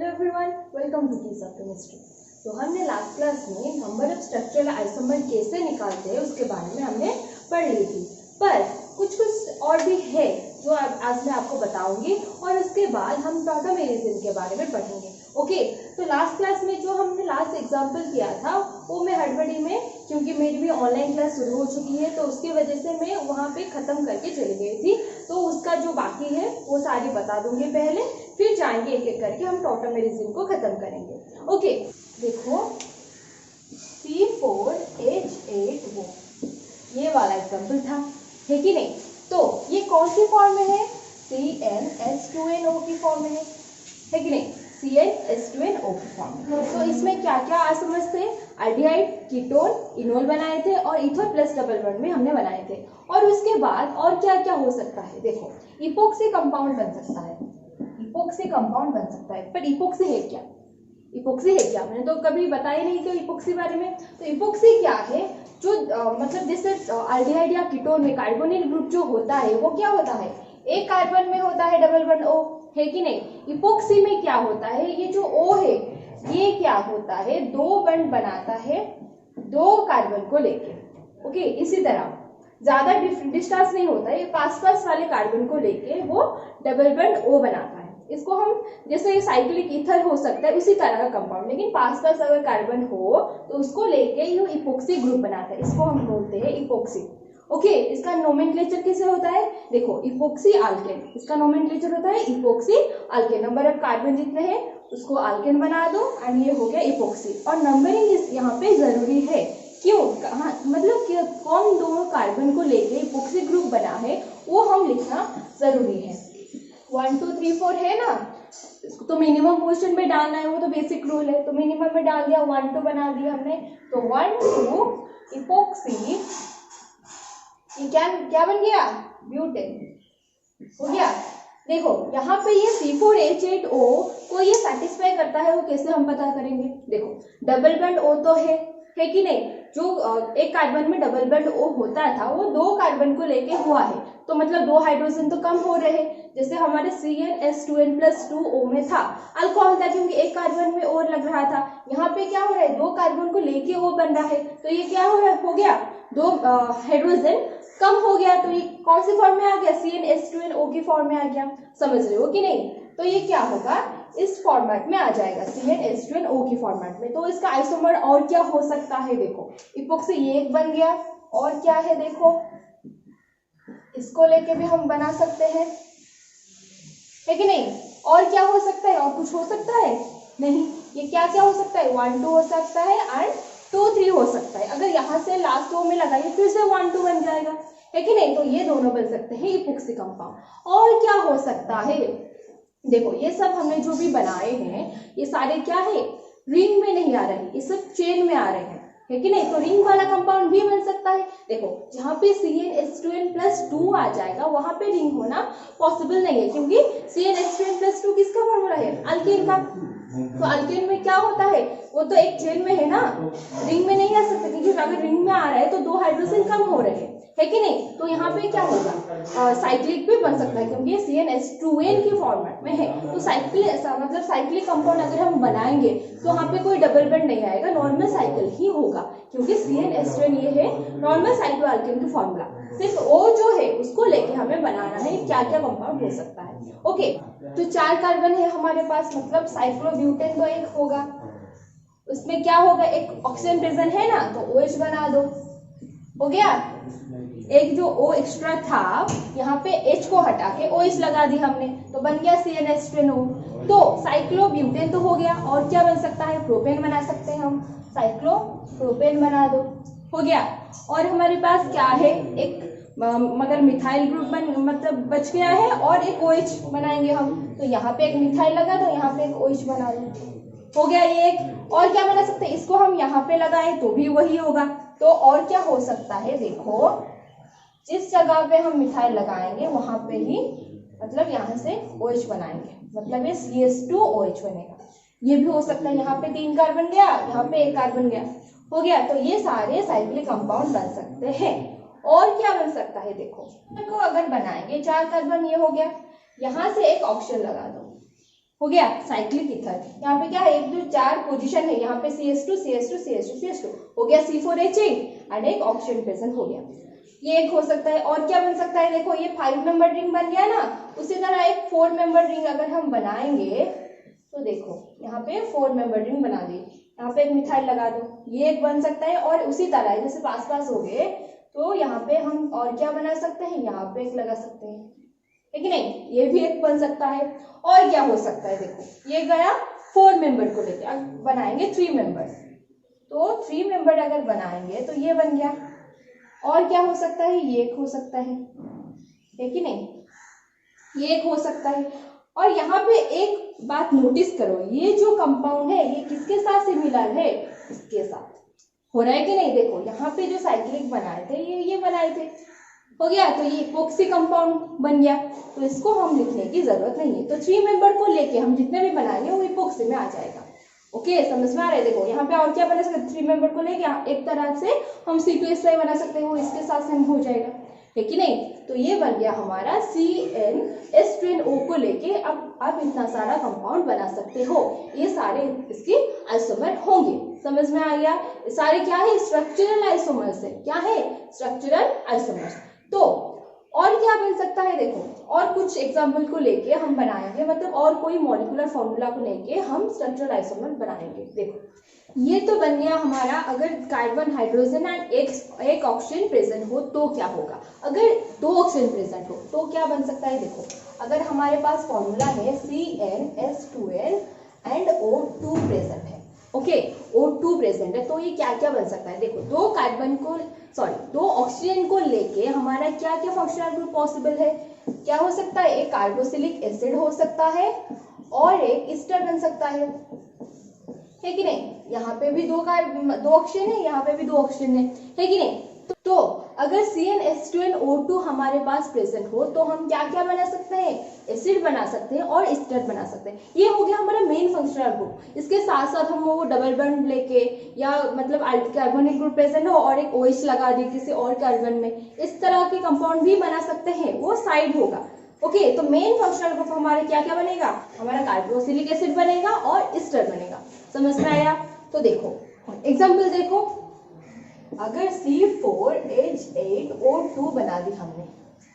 Hello everyone, welcome to teacher chemistry. तो हमने last class में नंबर ऑफ स्ट्रक्चरल आइसोमर कैसे निकालते हैं उसके बारे में हमने पढ़ ली थी, पर कुछ और भी है जो आज मैं आपको बताऊंगी और उसके बाद हम टॉटोमेरिज्म के बारे में पढ़ेंगे। ओके, तो लास्ट क्लास में जो हमने लास्ट एग्जाम्पल किया था वो मैं हड़बड़ी में, क्योंकि मेरी भी ऑनलाइन क्लास शुरू हो चुकी है तो उसकी वजह से मैं वहाँ पे ख़त्म करके चली गई थी। तो उसका जो बाकी है वो सारी बता दूंगी पहले, फिर जाएंगे एक एक करके हम टॉटोमेरिज्म को ख़त्म करेंगे। ओके, देखो C4H8 वो ये वाला एग्जाम्पल था, है कि नहीं? तो ये कौन सी फॉर्म में है? CnH2nO की फॉर्म में है कि नहीं? CnH2nO की फॉर्म में। तो इसमें क्या क्या आइसोमर्स थे? एल्डिहाइड, कीटोन, इनोल बनाए थे और इथर प्लस डबल बॉन्ड में हमने बनाए थे। और उसके बाद और क्या क्या हो सकता है? देखो, इपोक्सी कंपाउंड बन सकता है, इपोक्सी कंपाउंड बन सकता है। पर इपोक्सी है क्या? इपोक्सी है क्या? मैंने तो कभी बताया नहीं कि इपोक्सी बारे में। तो इपोक्सी क्या है? जो मतलब जैसे एल्डिहाइड या कीटोन में कार्बोनिल ग्रुप जो होता है वो क्या होता है? एक कार्बन में होता है डबल बॉन्ड O, है कि नहीं? इपोक्सी में क्या होता है? ये जो O है ये क्या होता है? दो बॉन्ड बनाता है दो कार्बन को लेके। ओके, इसी तरह ज्यादा डिस्टेंस नहीं होता है, ये पास वाले कार्बन को लेके वो डबल बॉन्ड O बनाता है। इसको हम जैसे साइक्लिक ईथर हो सकता है उसी तरह का कंपाउंड, लेकिन पास अगर कार्बन हो तो उसको लेके ये इपोक्सी ग्रुप बनाता है। इसको हम बोलते हैं इपोक्सी। ओके, इसका नोमेनक्लेचर कैसे होता है? देखो, इपोक्सी आल्केन, इसका नोमेनक्लेचर होता है epoxy Alcaine. Number of carbon जितने हैं उसको आल्केन बना दो एंड ये हो गया इपोक्सी। और नंबरिंग यहाँ पे जरूरी है। क्यों? मतलब कि कौन दोनों कार्बन को लेके इपोक्सी ग्रुप बना है वो हम लिखना जरूरी है। 1 2 3 4 है ना, तो मिनिमम पोजीशन में डालना है, वो तो बेसिक रूल है। तो मिनिमम में डाल दिया, 1 2 बना दिया हमने। तो 1 2 इपोक्सी, ये क्या बन गया? ब्यूटेन हो गया। देखो यहाँ पे ये C4H8O को ये सेटिस्फाई करता है, वो कैसे हम पता करेंगे? देखो, डबल बॉन्ड O तो है कि नहीं? जो एक कार्बन में डबल बॉन्ड O होता था वो दो कार्बन को लेके हुआ है, तो मतलब दो हाइड्रोजन तो कम हो रहे हैं। जैसे हमारे CnH2n+2O में था, अल्कोहल था क्योंकि एक कार्बन में और लग रहा था। यहाँ पे क्या हो रहा है? दो कार्बन को लेके O बन रहा है, तो ये क्या हो गया? दो हाइड्रोजन कम हो गया, तो ये कौन सी फॉर्म में आ गया? CnH2nO की फॉर्म में आ गया। समझ रहे हो कि नहीं? तो ये क्या होगा? इस फॉर्मेट में आ जाएगा, CnH2nO की फॉर्मेट में। तो इसका आइसोमर और क्या हो सकता है? देखो, इपोक्सी ये एक बन गया, और क्या है? देखो, इसको लेके भी हम बना सकते हैं, है कि नहीं? और क्या हो सकता है? और कुछ हो सकता है? नहीं। ये क्या क्या हो सकता है? 1 2 हो सकता है एंड 2 3 हो सकता है। अगर यहाँ से लास्ट O में लगाइए फिर से 1 2 बन जाएगा, है कि नहीं? तो ये दोनों बन सकते हैं इपोक्सी कंपाउंड। और क्या हो सकता है? देखो, ये सब हमने जो भी बनाए हैं ये सारे क्या है? रिंग में नहीं आ रहे, ये सब चेन में आ रहे हैं, है कि नहीं? तो रिंग वाला कंपाउंड भी बन सकता है। देखो, जहाँ पे CnH2n+2 आ जाएगा वहां पे रिंग होना पॉसिबल नहीं है, क्योंकि CnH2n+2 किसका फॉर्मूला है? अल्केन का। तो अल्केन में क्या होता है? वो तो एक चेन में है ना, रिंग में नहीं आ सकता, क्योंकि अगर रिंग में आ रहा है तो दो हाइड्रोजन कम हो रहे हैं, है कि नहीं? तो यहाँ पे क्या होगा? साइक्लिक भी बन सकता है, क्योंकि CnH2n की फॉर्मेट में है। तो मतलब साइक्लिक कंपाउंड अगर हम बनाएंगे तो यहाँ पे कोई डबल बॉन्ड नहीं आएगा, नॉर्मल साइकिल ही होगा, क्योंकि CnH2n ये है नॉर्मल साइक्लोअल्केन की फॉर्मूला। सिर्फ O जो है उसको लेके हमें बनाना है क्या क्या कंपाउंड हो सकता है। ओके, तो 4 कार्बन है हमारे पास, मतलब साइक्लोब्यूटेन तो एक होगा, उसमें क्या होगा? एक ऑक्सीजन प्रेजेंट है ना, तो OH बना दो, हो गया। एक जो O एक्स्ट्रा था यहाँ पे H को हटा के OH लगा दी हमने, तो बन गया CnH2nO। तो साइक्लोब्यूटेन तो हो गया, और क्या बन सकता है? प्रोपेन बना सकते हैं हम, साइक्लोप्रोपेन बना दो, हो गया। और हमारे पास क्या है? एक मगर मिथाइल ग्रुप मतलब बच गया है, और एक OH बनाएंगे हम, तो यहाँ पे एक मिथाइल लगा दो, यहाँ पे एक OH बना दो, हो गया ये एक। और क्या बना सकते हैं? इसको हम यहाँ पे लगाएं तो भी वही होगा। तो और क्या हो सकता है? देखो, जिस जगह पे हम मिथाइल लगाएंगे वहां पे ही मतलब यहाँ से OH बनाएंगे, मतलब ये CH2OH बनेगा। ये भी हो सकता है, यहाँ पे 3 कार्बन गया, यहाँ पे 1 कार्बन गया, हो गया। तो ये सारे साइक्लिक कंपाउंड बन सकते हैं। और क्या बन सकता है? देखो, अगर बनाएंगे 4 कार्बन, ये हो गया, यहाँ से एक ऑक्सीजन लगा दो, हो गया साइक्लिक ईथर। यहाँ पे क्या है 1 2 4 पोजीशन है, यहाँ पे CH2 CH2 CH2 CH2 हो गया C4H8 एंड एक ऑक्सीजन प्रेजेंट हो गया। ये एक हो सकता है। और क्या बन सकता है, देखो ये 5 मेंबर रिंग बन गया ना, उसी तरह एक 4 मेंबर रिंग अगर हम बनाएंगे तो देखो यहाँ पे 4 मेंबर रिंग बना दी, यहाँ पे एक मिथाइल लगा दो, ये एक बन सकता है। और उसी तरह जैसे पास पास हो गए तो यहाँ पे हम और क्या बना सकते हैं, यहाँ पे एक लगा सकते हैं, है कि नहीं, ये भी एक बन सकता है। और क्या हो सकता है, देखो ये गया 4 मेंबर को लेके, अब बनाएंगे 3 मेंबर, तो 3 मेंबर अगर बनाएंगे तो ये बन गया। और क्या हो सकता है, ये एक हो सकता है कि नहीं, ये एक हो सकता है। और यहाँ पे एक बात नोटिस करो, ये जो कंपाउंड है ये किसके साथ सिमिलर है, इसके साथ हो रहा है कि नहीं। देखो यहाँ पे जो साइक्लिक बनाए थे ये बनाए थे, हो गया, तो ये इपोक्सी कंपाउंड बन गया, तो इसको हम लिखने की जरूरत नहीं है। तो 3 मेंबर को लेके हम जितने भी बनाएंगे वो इपोक्सी में आ जाएगा। ओके, समझ में आ रहा है। देखो यहाँ पे और क्या बना सकते हैं, 3 मेंबर को लेके एक तरह से हम C2H5 बना सकते हैं, वो इसके साथ सेम हो जाएगा, है कि नहीं। तो ये बन गया हमारा CnH2nO को लेके अब आप इतना सारा कंपाउंड बना सकते हो। ये सारे इसके आइसोमर होंगे, समझ में आ गया। सारे क्या है, स्ट्रक्चरल आइसोमर्स है। क्या है, स्ट्रक्चरल आइसोमर्स। तो और क्या बन सकता है, देखो और कुछ एग्जाम्पल को लेके हम बनाएंगे, मतलब और कोई मॉलिक्यूलर फॉर्मूला को लेके हम स्ट्रक्चरल आइसोमर बनाएंगे। देखो ये तो बन गया हमारा, अगर कार्बन हाइड्रोजन एंड एक ऑक्सीजन प्रेजेंट हो तो क्या होगा, अगर 2 ऑक्सीजन प्रेजेंट हो तो क्या बन सकता है। देखो अगर हमारे पास फॉर्मूला है CnH2n एंड O2 प्रेजेंट है, ओके, O2 प्रेजेंट है, तो ये क्या क्या बन सकता है। देखो 2 ऑक्सीजन को लेके हमारा क्या क्या फंक्शनल ग्रुप पॉसिबल है, क्या हो सकता है, एक कार्बोक्सिलिक एसिड हो सकता है और एक ईस्टर बन सकता है कि नहीं। यहाँ पे भी 2 ऑक्सीजन है, यहाँ पे भी 2 ऑक्सीजन है कि नहीं। तो अगर CnH2nO2 हमारे पास प्रेजेंट हो तो हम क्या क्या बना सकते हैं, एसिड बना सकते हैं और एस्टर बना सकते हैं। ये हो गया हमारा मेन फंक्शनल ग्रुप। इसके साथ साथ हम वो डबल बॉन्ड लेके या मतलब कार्बोनिक ग्रुप प्रेजेंट हो और एक OH लगा दी किसी और कार्बन में, इस तरह के कंपाउंड भी बना सकते हैं, वो साइड होगा। ओके, तो मेन फंक्शनल ग्रुप हमारे क्या क्या बनेगा, हमारा कार्बोक्सिलिक एसिड बनेगा और एस्टर बनेगा, समझ में आया। तो देखो एग्जाम्पल देखो, अगर C4H8O2 बना दी हमने,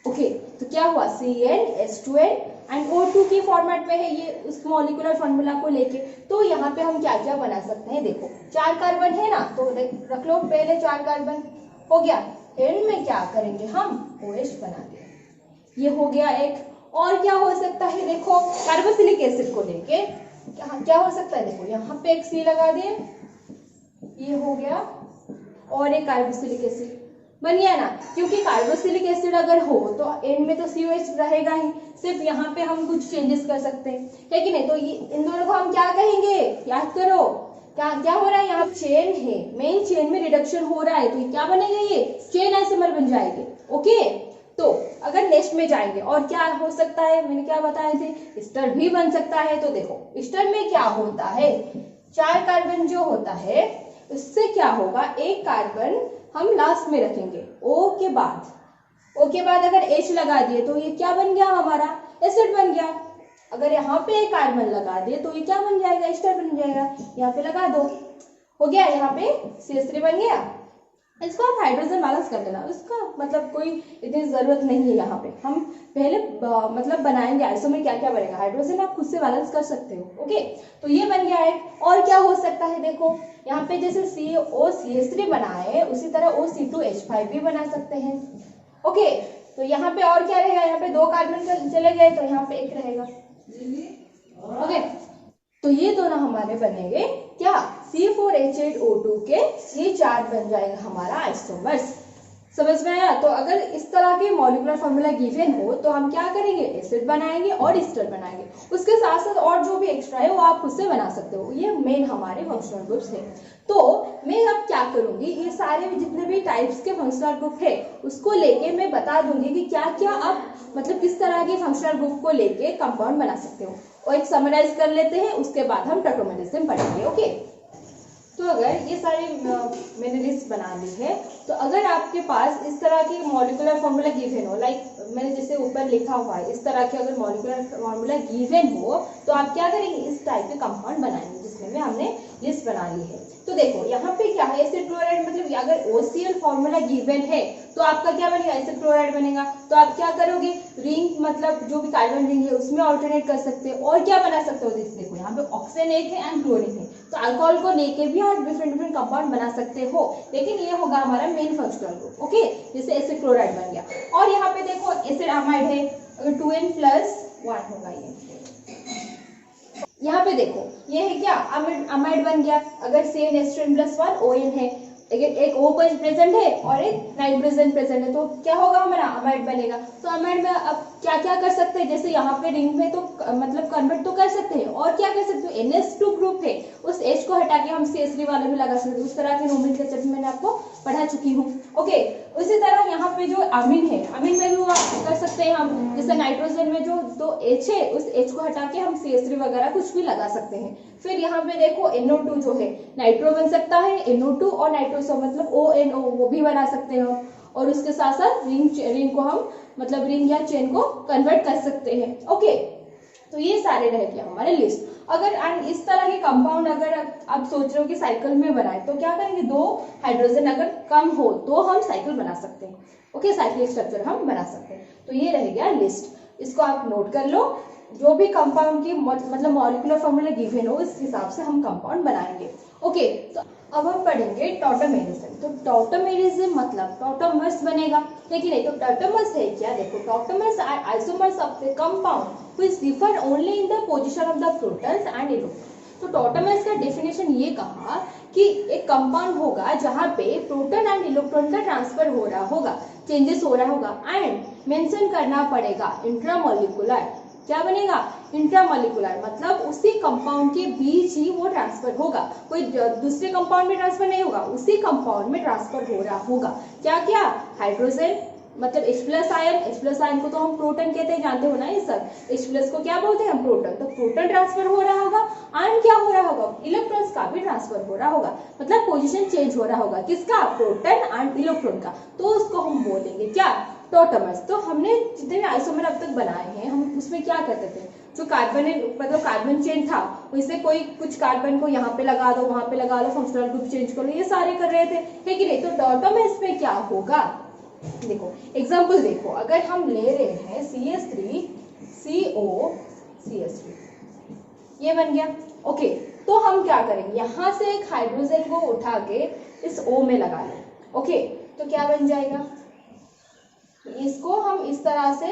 ओके, तो क्या हुआ, CnH2n एंड O2 की फॉर्मेट में है ये उस मॉलिक्यूलर फॉर्मूला को लेके। तो यहाँ पे हम क्या क्या बना सकते हैं, देखो 4 कार्बन है ना, तो रख लो पहले 4 कार्बन, हो गया, एंड में क्या करेंगे हम OH बना देंगे, ये हो गया एक। और क्या हो सकता है, देखो कार्बोक्सिलिक एसिड को लेके क्या हो सकता है, देखो यहाँ पे एक C लगा दिए, ये हो गया, और एक कार्बोक्सिलिक एसिड बन गया ना, क्योंकि कार्बोक्सिलिक एसिड अगर हो तो एंड में तो COH रहेगा ही, सिर्फ यहाँ पे हम कुछ चेंजेस कर सकते हैं, है कि नहीं। तो ये इन दोनों को हम क्या कहेंगे, याद करो, क्या क्या हो रहा है, यहाँ चेन है, मेन चेन में रिडक्शन हो रहा है, तो ये क्या बनेगा, ये चेन आइसोमर बन जाएंगे। ओके, तो अगर नेक्स्ट में जाएंगे और क्या हो सकता है, मैंने क्या बताए थे, ईस्टर भी बन सकता है। तो देखो ईस्टर में क्या होता है, 4 कार्बन जो होता है उससे क्या होगा, एक कार्बन हम लास्ट में रखेंगे O के बाद अगर H लगा दिए तो ये क्या बन गया, हमारा एसिड बन गया। अगर यहाँ पे एक कार्बन लगा दिए तो ये क्या बन जाएगा, एस्टर बन जाएगा, यहाँ पे लगा दो, हो गया, यहाँ पे CH3 बन गया। इसको आप हाइड्रोजन बैलेंस कर देना, उसका मतलब कोई इतनी जरूरत नहीं है। यहाँ पे हम पहले मतलब बनाएंगे आइसोमर क्या क्या बनेगा, हाइड्रोजन आप खुद से बैलेंस कर सकते हो। ओके, तो ये बन गया है। और क्या हो सकता है, देखो यहाँ पे जैसे COCH3 बनाए उसी तरह O(C2H5) भी बना सकते हैं। ओके, तो यहाँ पे और क्या रहेगा, यहाँ पे 2 कार्बन चले गए तो यहाँ पे एक रहेगा। ओके, तो ये दोनों हमारे बनेंगे क्या, C4H8O2 के ये 4 बन जाएगा हमारा आइसोमर्स, समझ में आया। तो अगर इस तरह के मॉलिक्यूलर फॉर्मूला गिवन हो तो हम क्या करेंगे, एसिड बनाएंगे और ईस्टर बनाएंगे, उसके साथ साथ और जो भी एक्स्ट्रा है वो आप खुद से बना सकते हो। ये मेन हमारे फंक्शनल ग्रुप्स है। तो मैं अब क्या करूंगी, ये सारे जितने भी टाइप्स के फंक्शनल ग्रुप है उसको लेके मैं बता दूंगी कि क्या क्या आप मतलब किस तरह के फंक्शनल ग्रुप को लेके कंपाउंड बना सकते हो, और एक समराइज कर लेते हैं, उसके बाद हम टोटोमेरिज्म पढ़ेंगे। ओके, तो अगर ये सारी मैंने लिस्ट बना ली है तो अगर आपके पास इस तरह की मॉलिक्यूलर फॉर्मूला गिवन हो, लाइक मैंने जैसे ऊपर लिखा हुआ है, इस तरह के अगर मॉलिक्यूलर फॉर्मूला गिवन हो तो आप क्या करेंगे, इस टाइप के कंपाउंड बनाएंगे, जिसमें में हमने लिस्ट बना ली है। तो देखो यहाँ पे क्या है, एसिड क्लोराइड मतलब अगर OCl फॉर्मूला गिवन है तो आपका क्या बनेगा, एसिड क्लोराइड बनेगा। तो आप क्या करोगे, रिंग मतलब जो भी कार्बन रिंग है उसमें ऑल्टरनेट कर सकते हो और क्या बना सकते हो, देखो यहाँ पे ऑक्सीजन एक है एंड क्लोरीन है, तो अल्कोहल को लेके भी आप डिफरेंट डिफरेंट कंपाउंड बना सकते हो, लेकिन ये होगा हमारा मेन फंक्शनल ग्रुप। ओके, जैसे एसिड क्लोराइड बन गया। और यहाँ पे देखो एसिड अमाइड है, अगर 2n+1 होगा ये। यहाँ पे देखो ये है क्या, अमाइड बन गया। अगर CnH2n+1 ON है, एक O प्रेजेंट है और एक नाइट्रोजन प्रेजेंट है, तो क्या होगा हमारा, अमाइड बनेगा। तो अमाइड में अब क्या क्या कर सकते हैं, जैसे यहाँ पे रिंग में तो मतलब कन्वर्ट तो कर सकते हैं, और क्या कर सकते हो, NH2 ग्रुप है उस H को हटा के हम CH3 वाले भी लगा सकते हैं। उस तरह के नोमेनक्लेचर मैंने आपको पढ़ा चुकी हूँ। ओके, उसी तरह यहाँ पे जो अमीन है, अमीन में भी कर सकते हैं हम, जैसे नाइट्रोजन में जो दो H है उस H को हटा के हम CH3 वगैरह कुछ भी लगा सकते हैं। फिर यहाँ पे देखो NO2 जो है, नाइट्रो बन सकता है, NO2 और नाइट्रोसो मतलब ONO वो भी बना सकते हैं हम, और उसके साथ साथ रिंग को हम मतलब रिंग या चेन को कन्वर्ट कर सकते हैं। ओके, तो ये सारे रह गए हमारे लिस्ट। अगर इस तरह के कंपाउंड अगर आप सोच रहे हो कि साइकिल में बनाए तो क्या करेंगे, 2 हाइड्रोजन अगर कम हो तो हम साइकिल बना सकते हैं। ओके, साइक्लिक स्ट्रक्चर हम बना सकते हैं। तो ये रह गया लिस्ट, इसको आप नोट कर लो। जो भी कंपाउंड की मतलब मॉलिक्यूलर फॉर्मूला गिवन हो इस हिसाब से हम कंपाउंड बनाएंगे। ओके, तो अब हम पढ़ेंगे टॉटोमेरिज्म। तो टॉटोमेरिज्म मतलब टॉटोमर्स बनेगा, लेकिन नहीं तो टॉटोमर्स है क्या, देखो tautomers are isomers of the compound which differ only in the position of the protons and electrons. तो टॉटोमर्स का डेफिनेशन ये कहा कि एक कंपाउंड होगा जहाँ पे प्रोटॉन एंड इलेक्ट्रॉन का ट्रांसफर हो रहा होगा, चेंजेस हो रहा होगा, एंड मेंशन करना पड़ेगा इंट्रामॉलिक्यूलर। क्या बनेगा, इंट्रामॉलिक्यूलर मतलब उसी कंपाउंड के बीच ही वो ट्रांसफर होगा, कोई दूसरे कंपाउंड में ट्रांसफर नहीं होगा, उसी कंपाउंड में ट्रांसफर हो रहा होगा। क्या क्या, हाइड्रोजन मतलब H+ आयन को तो हम प्रोटॉन कहते हैं, जानते हो ना ये सब। H+ को क्या बोलते हैं हम, प्रोटॉन। तो प्रोटॉन ट्रांसफर हो रहा होगा, आयन क्या हो रहा होगा, इलेक्ट्रॉन्स का भी ट्रांसफर हो रहा होगा, मतलब पोजीशन चेंज हो रहा होगा, किसका, प्रोटॉन एंड इलेक्ट्रॉन का। तो उसको हम बोलेंगे क्या, टॉटोमर्स। तो हमने जितने भी आइसोमर अब तक बनाए हैं हम उसमें क्या करते थे, जो कार्बन मतलब कार्बन चेन था वैसे कोई कुछ कार्बन को यहाँ पे लगा दो, वहां पे लगा दो, फंक्शनल ग्रुप चेंज करो, ये सारे कर रहे थे, है कि नहीं। तो टॉटोमर्स में क्या होगा, देखो एग्जांपल देखो, अगर हम ले रहे हैं CH3CO CH3, ये बन गया। ओके, तो हम क्या करेंगे, यहाँ से एक हाइड्रोजन को उठा के इस O में लगा लें। ओके, तो क्या बन जाएगा, इसको हम इस तरह से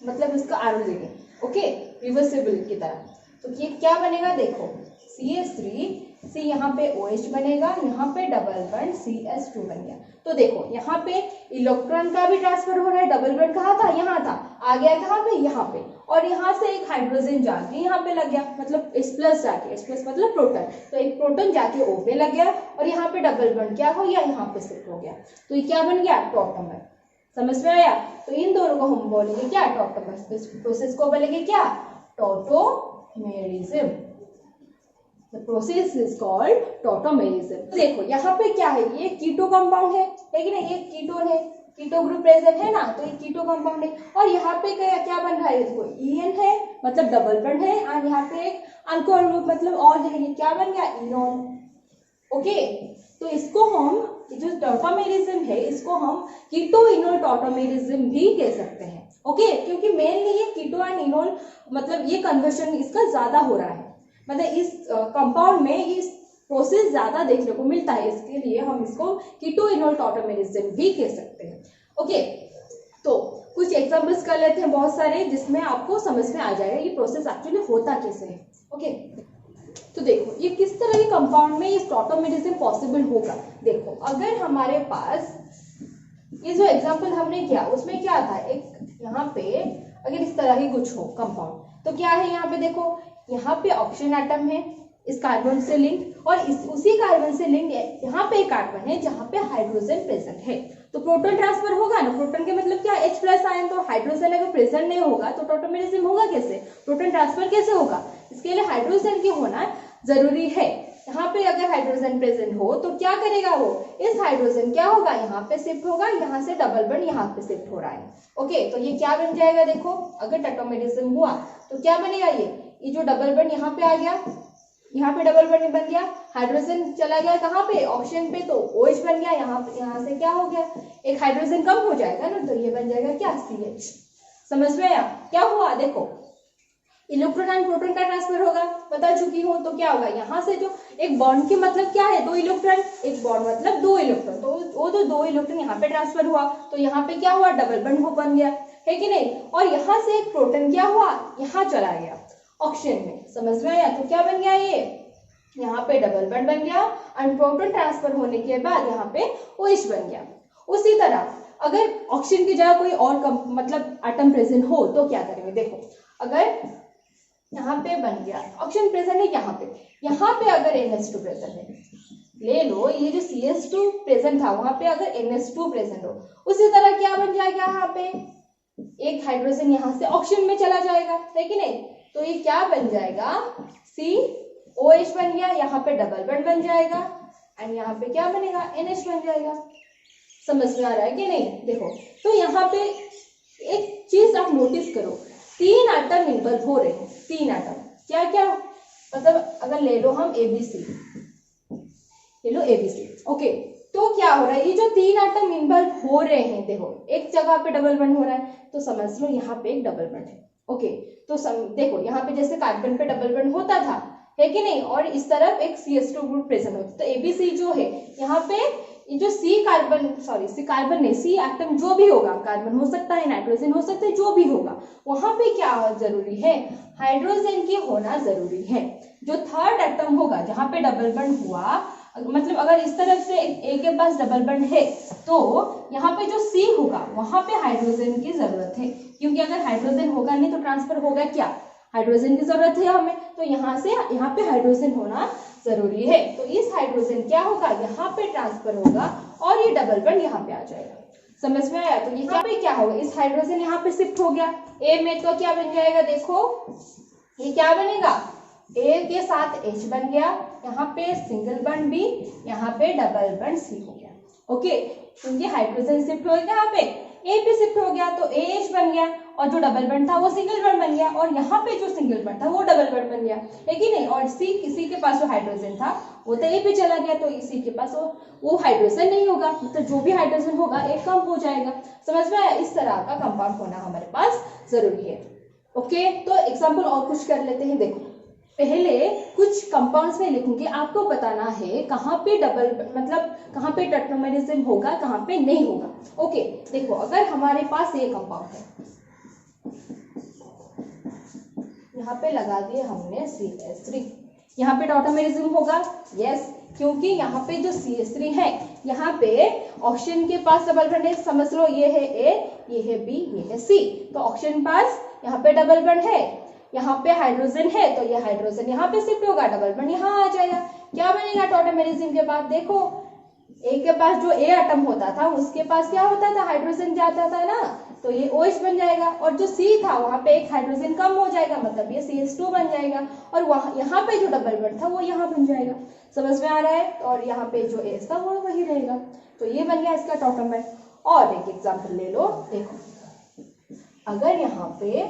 मतलब इसका एरो देंगे, ओके, रिवर्सिबल की तरह। तो ये क्या बनेगा, देखो CH3 यहाँ पे OH बनेगा, यहाँ पे डबल बॉन्ड CH2 बन गया। तो देखो यहाँ पे इलेक्ट्रॉन का भी ट्रांसफर हो रहा है, डबल बॉन्ड कहाँ था, यहाँ था, आ गया कहाँ पे, यहाँ पे, और यहाँ से एक हाइड्रोजन जाके यहाँ पे लग गया, मतलब H+ जाके, H+ मतलब प्रोटॉन, तो एक प्रोटॉन जाके O पे लग गया, और यहाँ पे डबल बॉन्ड क्या हो गया, यहाँ पे शिफ्ट हो गया। तो ये क्या बन गया, टॉटोमर। समझ में आया। तो इन दोनों को हम बोलेंगे क्या, टॉटोमर। इस प्रोसेस को बोलेंगे क्या, tautomerism. The process is called tautomerism. तो देखो यहाँ पे क्या है, ये कीटो कंपाउंड है कि नहीं, ये कीटोन है, कीटो ग्रुप प्रेजेंट है ना, तो ये कीटो कंपाउंड है। और यहाँ पे क्या बन रहा है, देखो EN है मतलब डबल बॉन्ड है, और यहाँ पे एक अल्कोहल ग्रुप मतलब और है, ये क्या बन गया, इनोन। ओके, तो इसको हम जो टॉटोमेरिज्म है इसको हम कीटो इनोल टॉटोमेरिज्म भी कह सकते हैं। ओके, क्योंकि मेनली ये कीटो एंड इनोल मतलब ये कन्वर्शन इसका ज्यादा हो रहा है, मतलब इस कंपाउंड में इस प्रोसेस ज्यादा देखने को मिलता है, इसके लिए हम इसको कीटो इनोल टॉटोमेरिज्म भी कह सकते हैं। ओके, तो कुछ एग्जांपल्स कर लेते हैं बहुत सारे, जिसमें आपको समझ में आ जाएगा ये प्रोसेस एक्चुअली होता कैसे है। ओके, तो देखो ये किस तरह के कंपाउंड में ये टॉटोमेरिज्म पॉसिबल होगा। देखो अगर हमारे पास ये जो एग्जांपल हमने किया उसमें क्या था, एक यहाँ पे अगर इस तरह की कुछ हो कंपाउंड, तो क्या है यहाँ पे देखो, यहाँ पे ऑक्सीजन एटम है इस कार्बन से लिंक, और उसी कार्बन से लिंक यहाँ पे एक कार्बन है जहाँ पे हाइड्रोजन प्रेजेंट है, तो प्रोटॉन ट्रांसफर होगा ना। प्रोटॉन के मतलब क्या, H+ आयन, तो हाइड्रोजन अगर प्रेजेंट नहीं होगा तो टॉटोमेरिज्म होगा कैसे, प्रोटॉन ट्रांसफर कैसे होगा, इसके लिए हाइड्रोजन की होना जरूरी है। यहाँ पे अगर हाइड्रोजन प्रेजेंट हो तो क्या करेगा वो, इस हाइड्रोजन क्या होगा, यहाँ पे शिफ्ट होगा, यहाँ से डबल बॉन्ड यहाँ पे शिफ्ट हो रहा है। ओके, तो ये क्या बन जाएगा, देखो अगर टेट्रामेरिज्म हुआ तो क्या बनेगा, ये जो डबल बॉन्ड यहाँ पे आ गया, यहाँ पे डबल बॉन्ड बन गया, हाइड्रोजन चला गया कहाँ पे, ऑक्सीजन पे, तो OH बन गया, यहाँ से क्या हो गया, एक हाइड्रोजन कम हो जाएगा ना, तो ये बन जाएगा क्या, CH। समझ में आया क्या हुआ, देखो इलेक्ट्रॉन एंड प्रोटॉन का ट्रांसफर होगा, बता चुकी हूँ। तो क्या होगा, यहाँ से जो एक बॉन्ड के मतलब क्या है, 2 इलेक्ट्रॉन, एक बॉन्ड मतलब 2 इलेक्ट्रॉन, तो वो जो 2 इलेक्ट्रॉन यहाँ पे ट्रांसफर हुआ, तो यहाँ पे क्या हुआ, डबल बॉन्ड बन गया, है कि नहीं। और यहाँ से एक प्रोटॉन क्या हुआ, यहाँ चला गया ऑक्सीजन में। समझ में आया, तो क्या बन गया, ये यहाँ पे डबल बॉन्ड बन गया, एंड प्रोटॉन ट्रांसफर होने के बाद यहाँ पे OH बन गया। उसी तरह अगर ऑक्सीजन की जगह कोई और मतलब एटम प्रेजेंट हो तो क्या करेंगे, देखो अगर यहाँ पे बन गया ऑक्सीजन प्रेजेंट है, यहाँ पे अगर NH2 प्रेजेंट है, ले लो ये जो CH2 प्रेजेंट था वहां पे अगर NH2 प्रेजेंट हो, उसी तरह क्या बन जाएगा, यहाँ पे एक हाइड्रोजन यहाँ से ऑक्सीजन में चला जाएगा, है कि नहीं। तो ये क्या बन जाएगा, COH बन गया, यहाँ पे डबल बॉन्ड बन जाएगा, एंड यहाँ पे क्या बनेगा, NH बन जाएगा। समझ में आ रहा है कि नहीं, देखो तो यहाँ पे एक चीज आप नोटिस करो, 3 एटम इन्वॉल्व हो रहे हैं, 3 एटम, क्या क्या, मतलब अगर ले लो हम ABC, ले लो ABC, ओके, तो क्या हो रहा है, ये जो 3 एटम इन्वॉल्व हो रहे हैं, देखो एक जगह पे डबल बॉन्ड हो रहा है, तो समझ लो यहाँ पे एक डबल बॉन्ड है। ओके, तो देखो यहाँ पे जैसे कार्बन पे डबल बॉन्ड होता था, है कि नहीं, और इस तरफ एक CH2 ग्रुप प्रेजेंट होता, तो ABC जो है यहाँ पे ये जो C कार्बन नहीं, C एटम जो भी होगा, कार्बन हो सकता है, नाइट्रोजन हो सकता है, जो भी होगा, वहां पे क्या जरूरी है, हाइड्रोजन की होना जरूरी है। जो थर्ड एटम होगा जहाँ पे डबल बॉन्ड हुआ, मतलब अगर इस तरफ से A के पास डबल बॉन्ड है, तो यहाँ पे जो C होगा वहां पे हाइड्रोजन की जरूरत है, क्योंकि अगर हाइड्रोजन होगा नहीं तो ट्रांसफर होगा क्या, हाइड्रोजन की जरूरत है हमें, तो यहाँ से यहाँ पे हाइड्रोजन होना जरूरी है। तो इस हाइड्रोजन क्या होगा, यहाँ पे ट्रांसफर होगा और ये डबल बॉन्ड यहाँ पे आ जाएगा। समझ में आया, तो यहाँ पे क्या होगा, इस हाइड्रोजन यहाँ पे शिफ्ट हो गया A में, तो क्या बन जाएगा, देखो ये क्या बनेगा, A के साथ H बन गया, यहाँ पे सिंगल बॉन्ड B, यहाँ पे डबल बॉन्ड C हो गया। ओके, क्योंकि हाइड्रोजन शिफ्ट हो गया, यहाँ पे A पे शिफ्ट हो गया तो AH बन गया, और जो डबल बॉन्ड था वो सिंगल बॉन्ड बन गया, और यहाँ पे जो सिंगल बॉन्ड था वो डबल बॉन्ड बन गया, है कि नहीं। और किसी के पास जो हाइड्रोजन था वो तो A पे चला गया, तो इसी के पास वो हाइड्रोजन नहीं होगा, मतलब जो भी हाइड्रोजन होगा एक कम हो जाएगा। समझ में आया, इस तरह का कंपाउंड होना हमारे पास जरूरी है। ओके, तो एग्जाम्पल और कुछ कर लेते हैं। देखो पहले कुछ कंपाउंड्स में लिखूंगी, आपको बताना है कहाँ पे डबल मतलब कहाँ पे टेट्रामेरिज्म होगा, कहाँ पे नहीं होगा। ओके, देखो अगर हमारे पास ये कंपाउंड है, यहाँ पे लगा दिए हमने CH3, यहाँ पे टेट्रामेरिज्म होगा, यस, क्योंकि यहाँ पे जो CH3 है यहाँ पे ऑक्सीजन के पास डबल बॉन्ड है, समझ लो ये है A, ये है B, ये है C, तो ऑक्सीजन पास यहाँ पे डबल बॉन्ड है, यहाँ पे हाइड्रोजन है, तो ये हाइड्रोजन यहाँ पे शिफ्ट होगा, डबल बॉन्ड यहाँ आ जाएगा। क्या बनेगा टेट्रामेरिज्म के बाद, देखो A के पास जो A एटम होता था उसके पास क्या होता था, हाइड्रोजन जाता था ना, तो ये OH बन जाएगा, और जो C था वहां पे एक हाइड्रोजन कम हो जाएगा, मतलब ये CH2 बन जाएगा, और वहां यहाँ पे जो डबल बॉन्ड था वो यहाँ बन जाएगा। समझ में आ रहा है, और यहाँ पे जो H था वो वही रहेगा, तो ये बन गया इसका टेट्रामेर। और एक एग्जाम्पल ले लो, देखो अगर यहाँ पे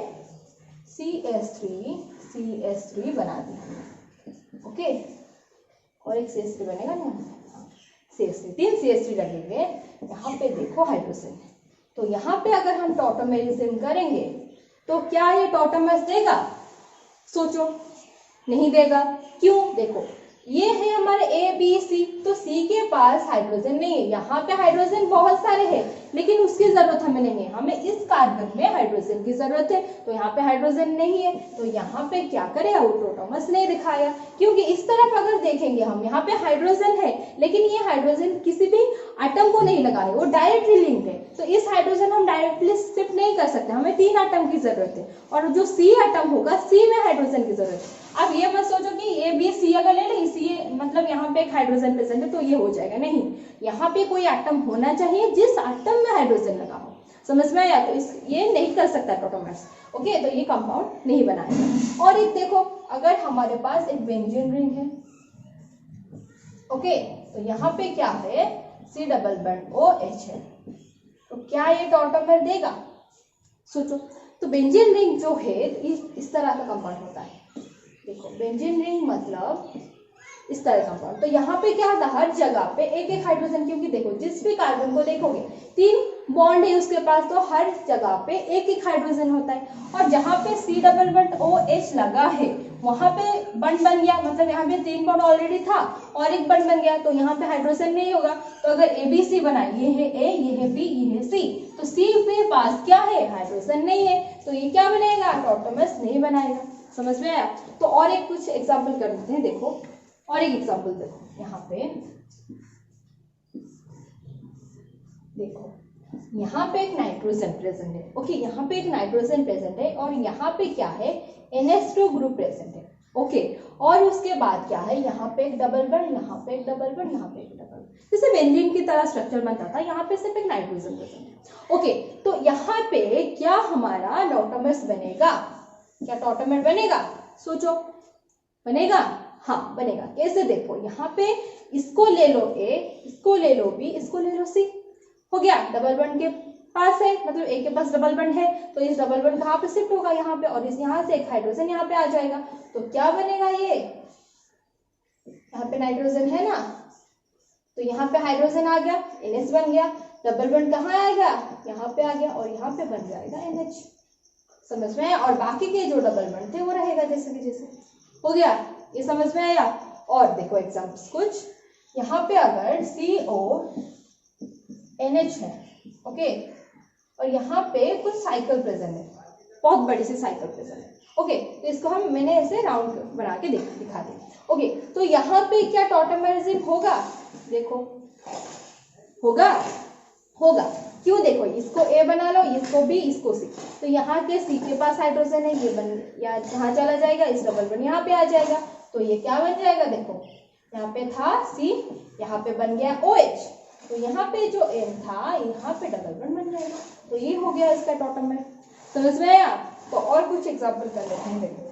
CH3 बना दिया, ओके, और एक CH3 बनेगा ना, CH3, 3 CH3 लगेंगे, यहाँ पे देखो हाइड्रोजन है, तो यहाँ पे अगर हम टेट्रामेरिज्म करेंगे तो क्या ये टेट्रामेर देगा, सोचो, नहीं देगा। क्यों, देखो ये है हमारे A B C, तो C के पास हाइड्रोजन नहीं है, यहाँ पे हाइड्रोजन बहुत सारे हैं लेकिन उसकी जरूरत हमें नहीं है, हमें इस कार्बन में हाइड्रोजन की जरूरत है, तो यहाँ पे हाइड्रोजन नहीं है, तो यहाँ पे क्या करे, ऑटोनॉमस नहीं दिखाया, क्योंकि इस तरफ अगर देखेंगे हम यहाँ पे हाइड्रोजन है लेकिन ये हाइड्रोजन किसी भी एटम को नहीं लगा है, वो डायरेक्टली लिंक है, तो इस हाइड्रोजन हम डायरेक्टली शिफ्ट नहीं कर सकते, हमें 3 एटम की जरूरत है, और जो C एटम होगा C में हाइड्रोजन की जरूरत है। अब ये मत सोचो कि A B C अगर ले लें, C मतलब यहाँ पे एक हाइड्रोजन प्रेजेंट है तो ये हो जाएगा, नहीं, यहाँ पे कोई एटम होना चाहिए जिस एटम में हाइड्रोजन लगा हो। समझ में आया, तो ये नहीं कर सकता टेट्रामेर्स। ओके, तो ये कंपाउंड नहीं बनाएगा। और एक देखो, अगर हमारे पास एक बेंजीन रिंग है, ओके, तो यहाँ पे क्या है, C डबल बॉन्ड OH है, तो क्या ये टॉटोमर देगा? सोचो। तो बेंजीन रिंग जो है इस तरह का कंपाउंड होता है। देखो बेंजीन रिंग मतलब इस तरह का कंपाउंड। तो यहाँ पे क्या था, हर जगह पे एक एक हाइड्रोजन, क्योंकि देखो जिस भी कार्बन को देखोगे 3 बॉन्ड है उसके पास, तो हर जगह पे एक एक हाइड्रोजन होता है। और जहाँ पे C डबल बॉन्ड OH लगा है वहां पे बॉन्ड बन गया, मतलब यहाँ पे 3 बॉन्ड ऑलरेडी था और एक बॉन्ड बन गया, तो यहाँ पे हाइड्रोजन नहीं होगा। तो अगर ABC बनाए, ये है A, ये है B, ये है C, तो C के पास क्या है, हाइड्रोजन नहीं है, तो ये क्या बनेगा, टॉटोमर्स नहीं बनाएगा। समझ में आया? तो और एक कुछ एग्जाम्पल कर देते हैं। देखो और एक एग्जाम्पल देखो, यहाँ पे देखो, यहाँ पे एक नाइट्रोजन प्रेजेंट है। ओके, यहाँ पे एक नाइट्रोजन प्रेजेंट है और यहाँ पे क्या है, NH2 ग्रुप प्रेजेंट है। ओके, और उसके बाद क्या है, यहाँ पे एक डबल बॉन्ड, यहाँ पे एक डबल बॉन्ड, यहाँ पे एक डबल बॉन्ड, जैसे बेंजीन की तरह स्ट्रक्चर बनता था। यहाँ पे सिर्फ एक नाइट्रोजन प्रेजेंट है। ओके, तो यहाँ पे क्या हमारा टॉटोमर्स बनेगा? क्या टॉटोमर बनेगा? सोचो, बनेगा? हाँ बनेगा। कैसे? देखो यहाँ पे इसको ले लो A, इसको ले लो B, इसको ले लो C, हो गया। डबल बॉन्ड के पास है, मतलब A के पास डबल बॉन्ड है, तो इस डबल बॉन्ड कहाँ पे शिफ्ट होगा, यहाँ पे, और इस यहाँ से एक हाइड्रोजन यहाँ पे आ जाएगा। तो क्या बनेगा ये, यहाँ पे नाइट्रोजन है ना, तो यहाँ पे हाइड्रोजन आ गया, NH बन गया, डबल बॉन्ड कहाँ आएगा, यहाँ पे आ गया, और यहाँ पे बन जाएगा NH। समझ में आया? और बाकी के जो डबल बॉन्ड थे वो रहेगा जैसे कि जैसे। हो गया, ये समझ में आया? और देखो एग्जाम्पल्स कुछ, यहाँ पे अगर CONH है, ओके, और यहाँ पे कुछ साइकिल प्रेजेंट है, बहुत बड़ी सी साइकिल प्रेजेंट है। ओके, तो इसको मैंने ऐसे राउंड बना के दिखा दी। ओके, तो यहाँ पे क्या टॉटोमरिज्म होगा? देखो होगा, होगा। क्यों? देखो इसको A बना लो, इसको B, इसको C, तो यहाँ के C के पास हाइड्रोजन है, ये बन या यहाँ चला जाएगा, इस डबल बॉन्ड यहाँ पे आ जाएगा, तो ये क्या बन जाएगा, देखो यहाँ पे था C, यहाँ पे बन गया OH, तो यहाँ पे जो N था यहाँ पे डबल बॉन्ड बन जाएगा, तो ये हो गया इसका टॉटोमर। समझ में आया? तो और कुछ एग्जाम्पल कर लेते हैं। देखो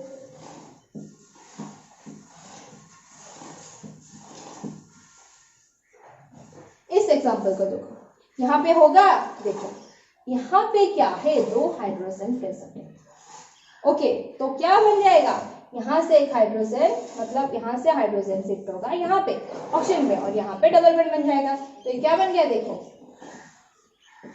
इस एग्जाम्पल को देखो, यहाँ पे होगा, देखो यहाँ पे क्या है, 2 हाइड्रोजन प्रेजेंट है। ओके, तो क्या बन जाएगा, यहाँ से एक हाइड्रोजन, मतलब यहाँ से हाइड्रोजन शिफ्ट होगा यहाँ पे ऑक्सीजन में, और यहाँ पे डबल बॉन्ड बन जाएगा। तो ये क्या बन गया, देखो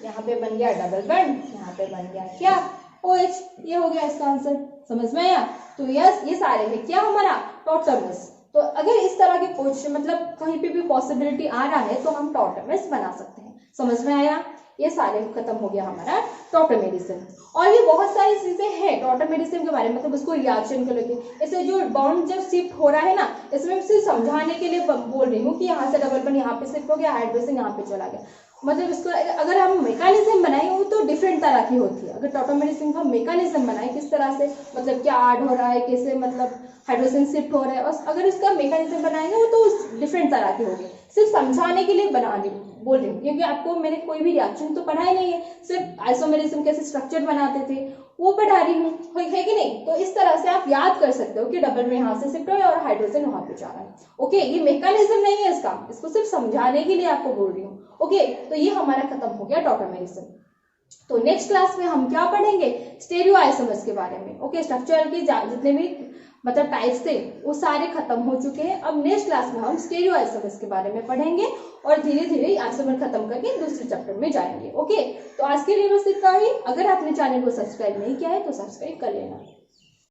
यहाँ पे बन गया डबल बॉन्ड, यहाँ पे बन गया क्या, OH। ये हो गया इसका आंसर। समझ में आया? तो यस, ये सारे है क्या हमारा टॉटोमर्स। तो अगर इस तरह के पोजीशन, मतलब कहीं पे भी पॉसिबिलिटी आ रहा है तो हम टॉटोमर्स बना सकते हैं। समझ में आया? ये सारे खत्म हो गया हमारा टॉटोमेरिज्म। और भी बहुत सारी चीजें हैं टॉटोमेरिज्म के बारे में, मतलब उसको रिएक्शन के लेके, ऐसे जो बॉन्ड जब शिफ्ट हो रहा है ना, इसमें सिर्फ समझाने के लिए बोल रही हूँ कि यहाँ से डबल बॉन्ड यहाँ पे शिफ्ट हो गया, हाइड्रोजन यहाँ पे चला गया, मतलब इसको अगर हम मैकेनिज्म बनाए वो तो डिफरेंट तरह की होती है। अगर टॉटोमेरिज्म का मैकेनिज्म बनाए किस तरह से, मतलब क्या ऐड हो रहा है, कैसे मतलब हाइड्रोजन शिफ्ट हो रहा है, और अगर इसका मैकेनिज्म बनाएंगे वो तो डिफरेंट तरह की होगी। सिर्फ समझाने के लिए बनाने बोल रही हूँ, क्योंकि आपको मैंने कोई भी रिएक्शन तो पढ़ाया नहीं है, सिर्फ आइसोमेरिज्म कैसे स्ट्रक्चर बनाते थे वो पढ़ा रही हूँ, है कि नहीं। तो इस तरह से आप याद कर सकते हो कि डबल में यहाँ से शिफ्ट हो और हाइड्रोजन वहां पे जा रहा है। ओके, ये मैकेनिज्म नहीं है इसका, इसको सिर्फ समझाने के लिए आपको बोल रही हूँ। ओके, तो ये हमारा खत्म हो गया टॉटोमेरिज्म। तो नेक्स्ट क्लास में हम क्या पढ़ेंगे, स्टेरियो आइसोमर्स के बारे में। ओके, स्ट्रक्चर के जितने भी मतलब टाइप्स थे वो सारे खत्म हो चुके हैं। अब नेक्स्ट क्लास में हम स्टेरियो आइसोमर्स के बारे में पढ़ेंगे और धीरे धीरे आइसोमर खत्म करके दूसरे चैप्टर में जाएंगे। ओके, तो आज के लिए बस इतना ही। अगर आपने चैनल को सब्सक्राइब नहीं किया है तो सब्सक्राइब कर लेना।